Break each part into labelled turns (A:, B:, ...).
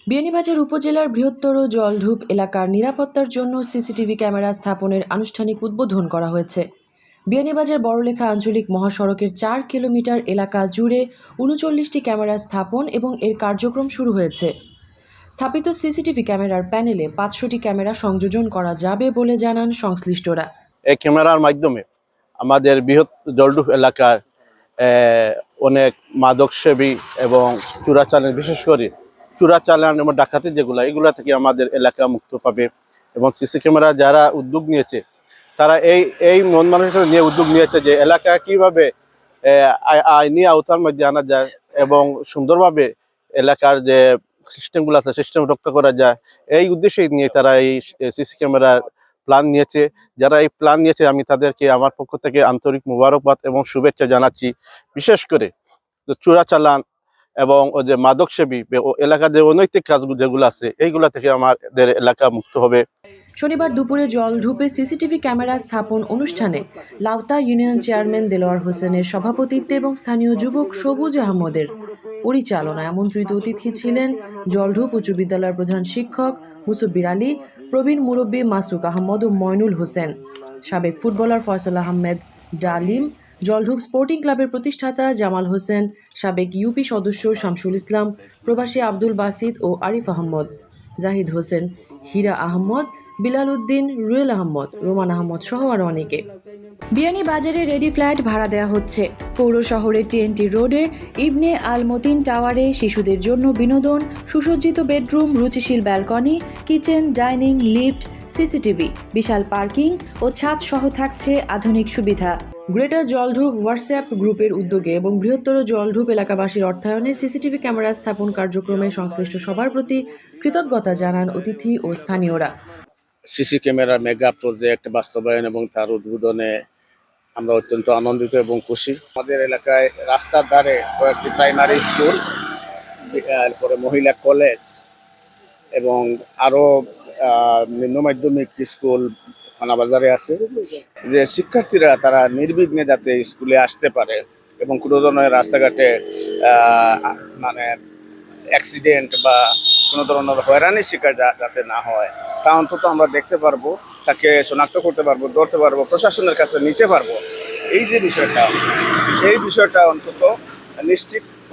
A: বিয়ানীবাজার উপজেলার বৃহত্তর জলঢুপ এলাকার নিরাপত্তার জন্য সিসিটিভি ক্যামেরা স্থাপনের আনুষ্ঠানিক উদ্বোধন করা হয়েছে। বিয়ানীবাজার বড়লেখা আঞ্চলিক মহাসড়কের ৪ কিলোমিটার এলাকা জুড়ে ৩৯টি ক্যামেরা স্থাপন এবং এর কার্যক্রম শুরু হয়েছে। স্থাপিত সিসিটিভি ক্যামেরার প্যানেলে ৫০০টি ক্যামেরা সংযোজন করা যাবে বলে জানান সংশ্লিষ্টরা।
B: এই ক্যামেরার মাধ্যমে আমাদের বৃহৎ জলঢুপ এলাকার অনেক মাদকসেবী এবং চোরাচালান, বিশেষ করে চোরাচালান এবং ডাকাতি এগুলা থেকে আমাদের এলাকা মুক্ত পাবে। এবং সিসি ক্যামেরা যারা উদ্যোগ নিয়েছে তারা এই মন মানসিকতা নিয়ে উদ্যোগ নিয়েছে যে এলাকা কিভাবে আইনি আওতার মধ্যে আনা যায় এবং সুন্দরভাবে এলাকার যে সিস্টেমগুলো আছে সিস্টেম রক্ষা করা যায়। এই উদ্দেশ্যে নিয়ে তারা এই সিসি ক্যামেরার প্ল্যান নিয়েছে। যারা এই প্ল্যান নিয়েছে আমি তাদেরকে আমার পক্ষ থেকে আন্তরিক মোবারকবাদ এবং শুভেচ্ছা জানাচ্ছি। বিশেষ করে চোরাচালান এবং যে মাদকসেবী এলাকার যে অনৈতিক কাজগুলো যেগুলো আছে এইগুলা থেকে আমাদের এলাকা মুক্ত হবে।
A: শনিবার দুপুরে জলঢুপে সিসিটিভি ক্যামেরা স্থাপন অনুষ্ঠানে লাউতা ইউনিয়ন চেয়ারম্যান দেলোয়ার হোসেনের সভাপতিত্বে এবং স্থানীয় যুবক সবুজ আহমদের পরিচালনায় আমন্ত্রিত অতিথি ছিলেন জলঢুপ উচ্চ বিদ্যালয়ের প্রধান শিক্ষক মুসব্বির আলী, প্রবীণ মুরব্বী মাসুক আহমদ ও ময়নুল হোসেন, সাবেক ফুটবলার ফয়সাল আহমেদ ডালিম, জলঢুপ স্পোর্টিং ক্লাবের প্রতিষ্ঠাতা জামাল হোসেন, সাবেক ইউপি সদস্য শামসুল ইসলাম, প্রবাসী আব্দুল বাসিত ও আরিফ আহমদ, জাহিদ হোসেন, হীরা আহমদ, বিলাল উদ্দিন, রুয়েল আহমদ, রোমান আহমদ সহ আরও অনেকে। বিয়ানীবাজারে রেডি ফ্ল্যাট ভাড়া দেওয়া হচ্ছে। পৌর শহরের টিএনটি রোডে ইবনে আল মতিন টাওয়ারে শিশুদের জন্য বিনোদন, সুসজ্জিত বেডরুম, রুচিশীল balcony, kitchen, dining, lift, CCTV, বিশাল পার্কিং ও ছাদ সহ থাকছে আধুনিক সুবিধা। গ্রেটার জলঢুপ হোয়াটসঅ্যাপ গ্রুপের উদ্যোগে এবং বৃহত্তর জলঢুপ এলাকাবাসীর অর্থায়নে সিসিটিভি ক্যামেরা স্থাপন কার্যক্রমে সংশ্লিষ্ট সবার প্রতি কৃতজ্ঞতা জানান অতিথি ও স্থানীয়রা।
C: সিসি ক্যামেরা মেগা প্রজেক্ট বাস্তবায়ন এবং তার উদ্বোধনে আমরা অত্যন্ত আনন্দিত এবং খুশি। আমাদের এলাকায় রাস্তার ধারে কয়েকটি প্রাইমারি স্কুল, এরপরে মহিলা কলেজ এবং আরও নিম্ন মাধ্যমিক স্কুল থানাবাজারে আছে, যে শিক্ষার্থীরা তারা নির্বিঘ্নে যাতে স্কুলে আসতে পারে এবং কোনো ধরনের রাস্তাঘাটে মানে অ্যাক্সিডেন্ট বা কোনো ধরনের হয়রানির শিকার যাতে না হয় তা অন্তত আমরা দেখতে পারবো, তাকে শনাক্ত করতে পারবো, ধরতে পারবো, প্রশাসনের কাছে নিতে পারবো। এই যে বিষয়টা অন্তত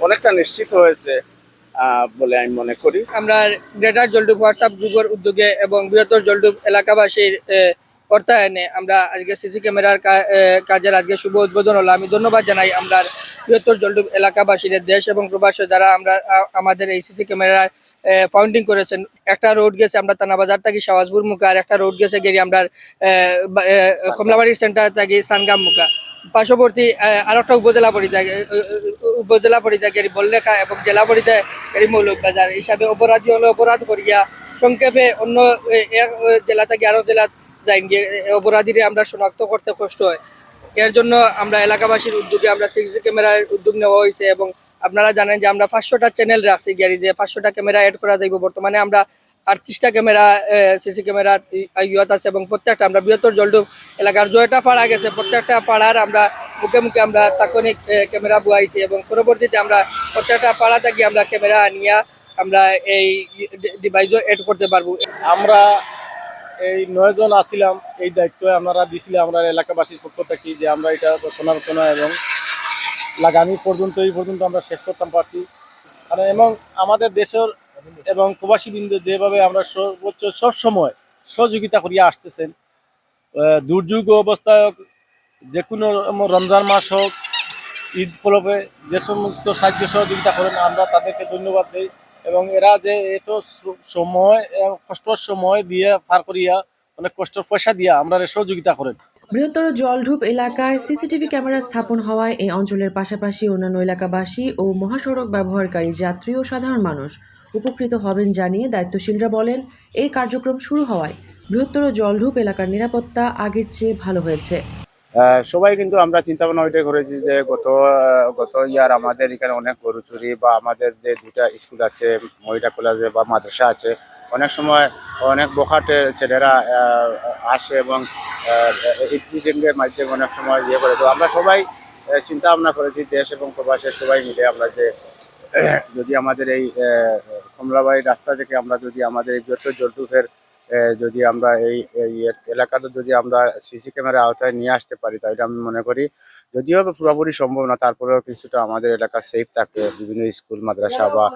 C: অনেকটা নিশ্চিত হয়েছে বলে আমি মনে করি।
D: আমরা গ্রেটার জলঢুপ হোয়াটসঅ্যাপ গ্রুপের উদ্যোগে এবং বৃহত্তর জলঢুপ এলাকাবাসীর অর্থায়নে আমরা আজকে সিসি ক্যামেরার কাজের আজকে শুভ উদ্বোধন হলো। আমি ধন্যবাদ জানাই আমরা বৃহত্তর জলঢুপ এলাকাবাসীর, দেশ এবং প্রবাসী যারা আমরা আমাদের এই সিসি ক্যামেরার ফাউন্ডিং করেছেন। একটা রোড গেছে আমরা থানাবাজার থাকি শাহবাজপুর মুখা, আর একটা রোড গেছে গেরি আমরা কমলাবাড়ির সেন্টার থাকি সানগাম মুখা। পার্শ্ববর্তী আর একটা উপজেলা পরিচয় গেরি বড়লেখা এবং জেলা পরিচয় গেরি মৌলভীবাজার হিসাবে অপরাধী হলে অপরাধ করিয়া সংক্ষেপে অন্য জেলা থেকে আরও জেলা যাই গিয়ে অপরাধীরা আমরা শনাক্ত করতে কষ্ট হয়। এর জন্য আমরা এলাকাবাসীর উদ্যোগে আমরা সিসি ক্যামেরার উদ্যোগ নেওয়া হয়েছে এবং আপনারা জানেন যে আমরা 500টা চ্যানেল রাখছি গাড়ি, যে 500টা ক্যামেরা অ্যাড করা যাইব। বর্তমানে আমরা 38টা ক্যামেরা সিসি ক্যামেরা ইউত আছে এবং প্রত্যেকটা আমরা বৃহত্তর জলঢুপ এলাকার জয়টা পাড়া গেছে, প্রত্যেকটা পাড়ার আমরা মুখে মুখে আমরা তাৎক্ষণিক ক্যামেরা বুয়াইছি এবং পরবর্তীতে আমরা প্রত্যেকটা পাড়া থেকে আমরা ক্যামেরা নিয়ে আমরা এই ডিভাইসও অ্যাড করতে পারবো।
E: আমরা এই 9 জন আসছিলাম, এই দায়িত্ব আপনারা দিয়েছিলেন আমরা এলাকাবাসীর পক্ষ থেকে, যে আমরা এটা রচনা এবং আগামী পর্যন্ত এই পর্যন্ত আমরা শেষ করতে পারছি। কারণ এবং আমাদের দেশের এবং প্রবাসীবৃন্দ যেভাবে আমরা সর্বোচ্চ সবসময় সহযোগিতা করিয়া আসতেছেন, দুর্যোগ অবস্থায় যে কোনো রমজান মাস হোক, ঈদ ফলবে যে সমস্ত সাহায্য সহযোগিতা করেন আমরা তাদেরকে ধন্যবাদ দিই। এবং এরা যে এত সময় কষ্টর সময় দিয়ে পার করিয়া অনেক কষ্টের পয়সা দিয়া আমরা সহযোগিতা করেন।
A: বৃহত্তর জলঢুপ এলাকায় সিসিটিভি ক্যামেরা স্থাপন হওয়ায় এই অঞ্চলের পাশাপাশি অন্যান্য এলাকাবাসী ও মহাসড়ক ব্যবহারকারী যাত্রী ও সাধারণ মানুষ উপকৃত হবেন জানিয়ে দায়িত্বশীলরা বলেন, এই কার্যক্রম শুরু হওয়ায় বৃহত্তর জলঢুপ এলাকার নিরাপত্তা আগের চেয়ে ভালো হয়েছে।
C: সবাই কিন্তু আমরা চিন্তা ভাবনা ওইটাই করেছি যে গত ইয়ার আমাদের এখানে অনেক গরু চুরি বা আমাদের যে 2টা স্কুল আছে, মহিলা কলেজে বা মাদ্রাসা আছে, অনেক সময় অনেক বখাটে ছেলেরা আসে এবং ইফটিজিংয়ের মাধ্যমে অনেক সময় করে। তো আমরা সবাই চিন্তা ভাবনা করেছি দেশ এবং প্রবাসের সবাই মিলে আমরা যে যদি আমাদের এই কমলাবাড়ি রাস্তা থেকে আমরা যদি আমাদের এই বৃহত্তর জলটুপের যদি আমরা এই এলাকাটা যদি আমরা সিসি ক্যামেরার আওতায় নিয়ে আসতে পারি, তাহলে আমি মনে করি যদিও পুরোপুরি সম্ভব না, তারপরেও কিছুটা আমাদের এলাকা সেফ থাকবে বিভিন্ন স্কুল মাদ্রাসা বা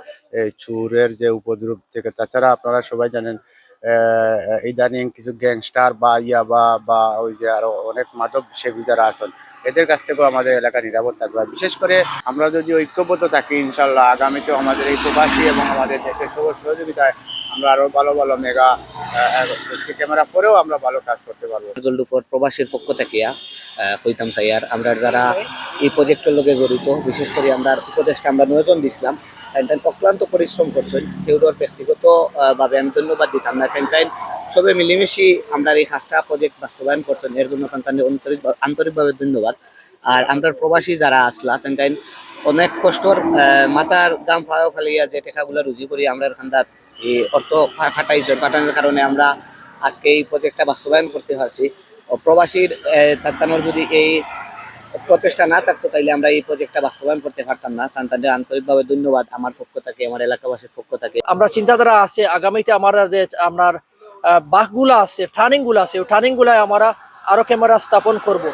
C: এই চুরের যে উপদ্রব থেকে। তাছাড়া আপনারা সবাই জানেন ইদানিং কিছু গ্যাংস্টার বা ইয়াবা বা ওই যে আরো অনেক মাদক সেবী যারা আছেন, এদের কাছ থেকেও আমাদের এলাকা নিরাপদ থাকবে। আর বিশেষ করে আমরা যদি ঐক্যবদ্ধ থাকি, ইনশাল্লাহ আগামীতেও আমাদের এই প্রবাসী এবং আমাদের দেশের সবার সহযোগিতায় আমরা আরো ভালো ভালো মেগা সিসি ক্যামেরা পরেও আমরা ভালো কাজ করতে পারবো।
F: জলডুফর প্রবাসীর পক্ষ থেকে হইতাম চাইয়ার আমরা যারা এই প্রজেক্টের লগে জড়িত, বিশেষ করে আমরা উপদেশকে আমরা 9 জন দিছিলাম। তাই অক্লান্ত পরিশ্রম করছেন, কেউর ব্যক্তিগত ভাবে আমি ধন্যবাদ দিতাম না। তাই সবে মিলেমিশি আমরা এই কাজটা প্রজেক্ট বাস্তবায়ন করছেন, এর জন্য তাদের আন্তরিকভাবে ধন্যবাদ। আর আমরা প্রবাসী যারা আসলা তাই অনেক কষ্টর মাথার দাম ফালিয়া যে টাকাগুলো রুজি করি আমরা এখানটার এই অর্থ ফাটানোর কারণে আমরা আজকে এই প্রজেক্টটা বাস্তবায়ন করতে পারছি। প্রবাসীর তার যদি এই প্রচেষ্টা না থাকতো তাইলে আমরা এই প্রজেক্টটা বাস্তবায়ন করতে পারতাম না। তাদের আন্তরিকভাবে ধন্যবাদ আমার পক্ষ থেকে, আমার এলাকাবাসীর পক্ষ থেকে।
D: আমরা চিন্তাধারা আছে আগামীতে আমরা যে আপনার বাসগুলো আছে, টার্নিংগুলো আছে, ওই টার্নিংগুলায় আমরা আরো ক্যামেরা স্থাপন করব।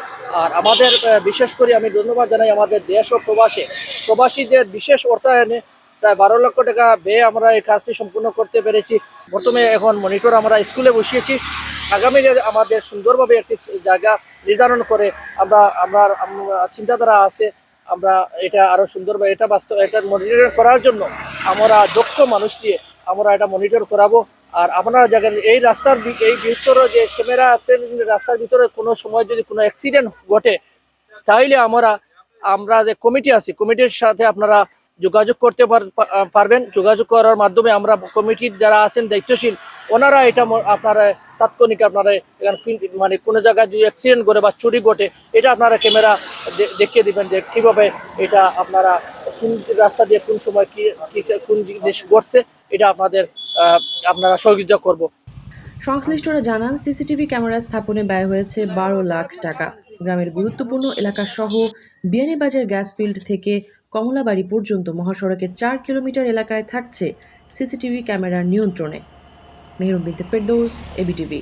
D: আর আমাদের বিশেষ করে আমি ধন্যবাদ জানাই আমাদের দেশ ও প্রবাসীদের বিশেষ অর্থায়নে প্রায় 12 লক্ষ টাকা ব্যয়ে আমরা এই কাজটি সম্পূর্ণ করতে পেরেছি। বর্তমানে এখন মনিটর আমরা স্কুলে বসিয়েছি। আগামী আমাদের সুন্দরভাবে একটি জায়গা নির্ধারণ করে আমরা চিন্তাধারা আছে আমরা এটা আরো সুন্দরভাবে এটা মনিটর করার জন্য আমরা দক্ষ মানুষ দিয়ে আমরা এটা মনিটর করাবো। আর আপনারা দেখেন এই রাস্তার এই ভিতরে যে ক্যামেরা রাস্তার ভিতরে কোনো সময় যদি কোনো অ্যাক্সিডেন্ট ঘটে, তাহলে আমরা যে কমিটি আছি, কমিটির সাথে আপনারা যোগাযোগ করতে পারবেন। যোগাযোগ করার মাধ্যমে আমরা কমিটির যারা আছেন দায়িত্বশীল, ওনারা এটা আপনারা তাৎক্ষণিক আপনারা মানে কোনো জায়গায় যদি অ্যাক্সিডেন্ট ঘটে বা চুরি ঘটে, এটা আপনারা ক্যামেরা দেখিয়ে দিবেন যে কীভাবে এটা আপনারা কোন রাস্তা দিয়ে কোন সময় কোন জিনিস ঘটছে, এটা আপনারা সহযোগিতা করব।
A: সংশ্লিষ্টরা জানান, সিসিটিভি ক্যামেরা স্থাপনে ব্যয় হয়েছে 12 লাখ টাকা। গ্রামের গুরুত্বপূর্ণ এলাকা সহ বিয়ানীবাজার গ্যাস ফিল্ড থেকে কমলাবাড়ি পর্যন্ত মহাসড়কের 4 কিলোমিটার এলাকায় থাকছে সিসিটিভি ক্যামেরার নিয়ন্ত্রণে। মেহরুন বিনতে ফেরদৌস, এবিটিভি।